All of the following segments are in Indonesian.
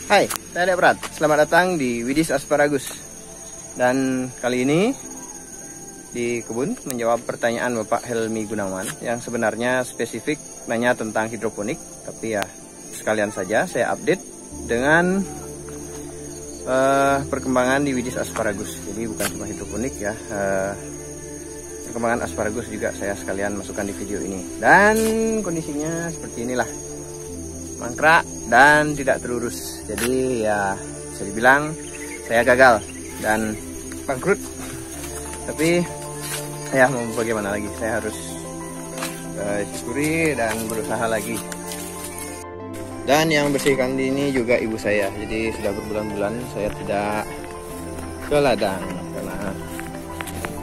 Hai, saya Dek Prat. Selamat datang di Widis Asparagus. Dan kali ini di kebun menjawab pertanyaan Bapak Helmi Gunawan yang sebenarnya spesifik nanya tentang hidroponik, tapi ya sekalian saja saya update dengan perkembangan di Widis Asparagus. Jadi bukan cuma hidroponik ya, perkembangan asparagus juga saya sekalian masukkan di video ini. Dan kondisinya seperti inilah, mangkrak dan tidak terurus. Jadi ya bisa dibilang saya gagal dan bangkrut. Tapi ya mau bagaimana lagi, saya harus syukuri dan berusaha lagi. Dan yang bersihkan ini juga ibu saya. Jadi sudah berbulan-bulan saya tidak ke ladang karena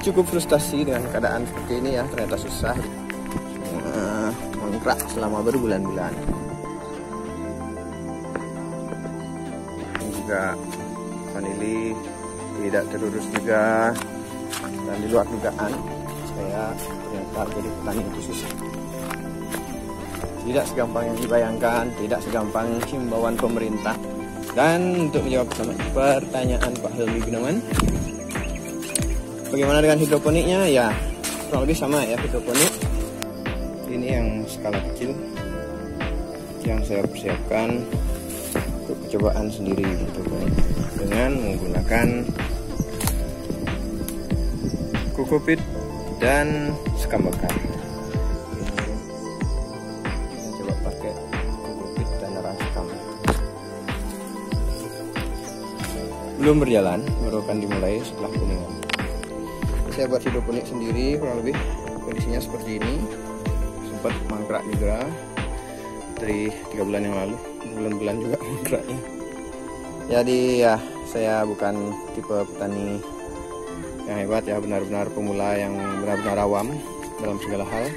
cukup frustasi dengan keadaan seperti ini ya. Ternyata susah, mangkrak selama berbulan-bulan. Juga vanili tidak terurus juga, dan di luar dugaan saya ternyata jadi petani itu susah. Tidak segampang yang dibayangkan, tidak segampang himbauan pemerintah. Dan untuk menjawab pertanyaan Pak Helmi Gunawan, bagaimana dengan hidroponiknya? Ya kurang lebih sama ya, hidroponik ini yang skala kecil yang saya persiapkan untuk percobaan sendiri gitu, dengan menggunakan kokopit dan sekam bakar. Kita coba pakai kokopit dan sekam. Belum berjalan, baru akan dimulai setelah kuningan. Saya buat hidroponik sendiri, kurang lebih kondisinya seperti ini. Sempat mangkrak juga dari 3 bulan yang lalu, bulan-bulan juga mangkraknya. Jadi ya saya bukan tipe petani yang hebat ya, benar-benar pemula yang benar-benar awam dalam segala hal.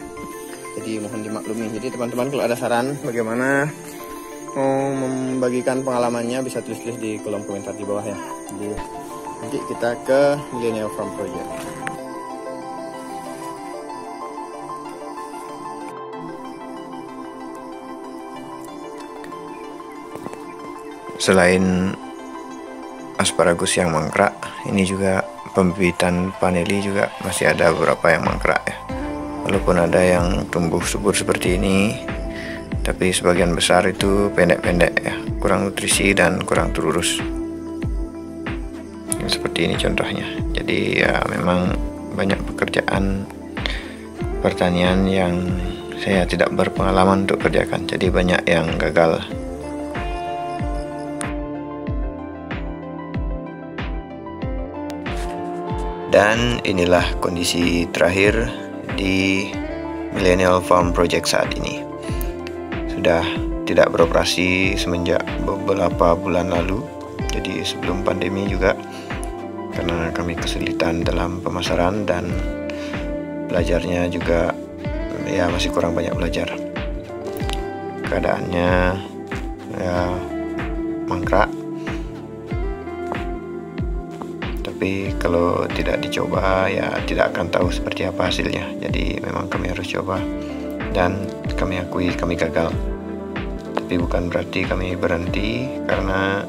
Jadi mohon dimaklumi. Jadi teman-teman kalau ada saran bagaimana mau membagikan pengalamannya bisa tulis-tulis di kolom komentar di bawah ya. Jadi nanti kita ke Millennial Farm Project. Selain asparagus yang mangkrak, ini juga pembibitan vanili juga masih ada beberapa yang mangkrak ya. Walaupun ada yang tumbuh subur seperti ini, tapi sebagian besar itu pendek-pendek ya, kurang nutrisi dan kurang terurus. Seperti ini contohnya. Jadi ya memang banyak pekerjaan pertanian yang saya tidak berpengalaman untuk kerjakan, jadi banyak yang gagal. Dan inilah kondisi terakhir di Millennial Farm Project saat ini. Sudah tidak beroperasi semenjak beberapa bulan lalu, jadi sebelum pandemi juga, karena kami kesulitan dalam pemasaran dan belajarnya juga ya masih kurang banyak belajar. Keadaannya ya mangkrak, tapi kalau tidak dicoba ya tidak akan tahu seperti apa hasilnya. Jadi memang kami harus coba, dan kami akui kami gagal. Tapi bukan berarti kami berhenti, karena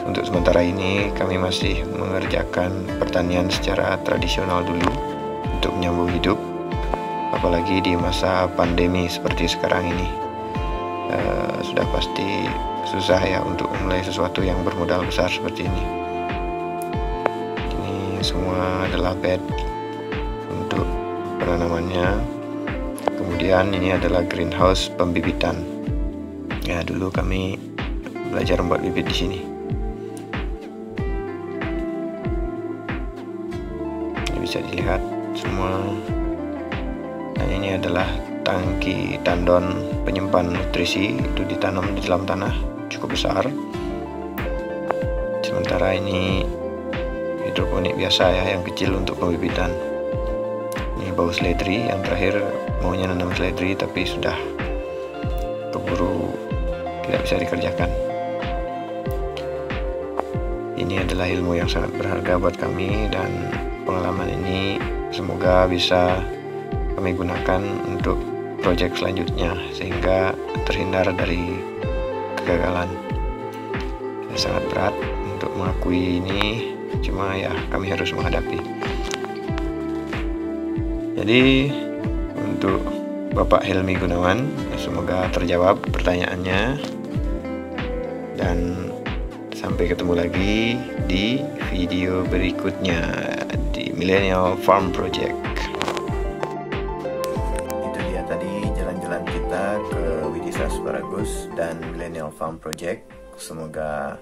untuk sementara ini kami masih mengerjakan pertanian secara tradisional dulu untuk menyambung hidup, apalagi di masa pandemi seperti sekarang ini. Sudah pasti susah ya untuk memulai sesuatu yang bermodal besar seperti ini. Semua adalah bed untuk penanamannya. Kemudian ini adalah greenhouse pembibitan. Ya dulu kami belajar membuat bibit di sini. Ini bisa dilihat semua. Dan ini adalah tangki tandon penyimpan nutrisi, itu ditanam di dalam tanah cukup besar. Sementara ini hidroponik biasa ya, yang kecil untuk pembibitan. Ini bau seledri, yang terakhir maunya nanam seledri tapi sudah keburu tidak bisa dikerjakan. Ini adalah ilmu yang sangat berharga buat kami, dan pengalaman ini semoga bisa kami gunakan untuk proyek selanjutnya sehingga terhindar dari kegagalan. sangat berat untuk mengakui ini, cuma ya kami harus menghadapi. Jadi untuk Bapak Helmi Gunawan, semoga terjawab pertanyaannya, dan sampai ketemu lagi di video berikutnya di Millennial Farm Project. Itu dia tadi jalan-jalan kita ke Widisa Asparagus dan Millennial Farm Project. Semoga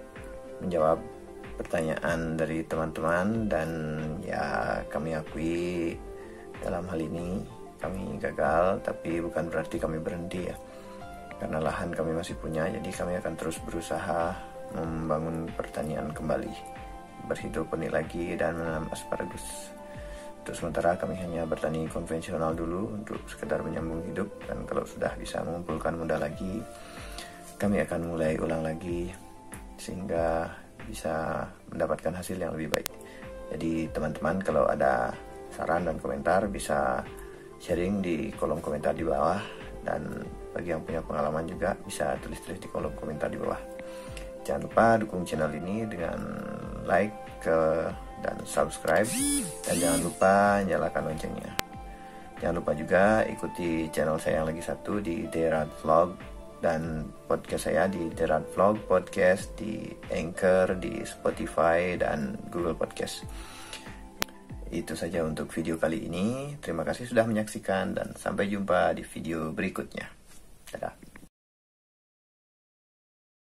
menjawab pertanyaan dari teman-teman, dan ya kami akui dalam hal ini kami gagal, tapi bukan berarti kami berhenti ya. Karena lahan kami masih punya, jadi kami akan terus berusaha membangun pertanian kembali, berhidroponik lagi dan menanam asparagus. Untuk sementara kami hanya bertani konvensional dulu untuk sekedar menyambung hidup, dan kalau sudah bisa mengumpulkan modal lagi, kami akan mulai ulang lagi sehingga bisa mendapatkan hasil yang lebih baik. Jadi teman-teman kalau ada saran dan komentar bisa sharing di kolom komentar di bawah, dan bagi yang punya pengalaman juga bisa tulis-tulis di kolom komentar di bawah. Jangan lupa dukung channel ini dengan like dan subscribe, dan jangan lupa nyalakan loncengnya. Jangan lupa juga ikuti channel saya yang lagi satu di Derad Vlog, dan podcast saya di Derad Vlog Podcast, di Anchor, di Spotify dan Google Podcast. Itu saja untuk video kali ini. Terima kasih sudah menyaksikan, dan sampai jumpa di video berikutnya. Dadah.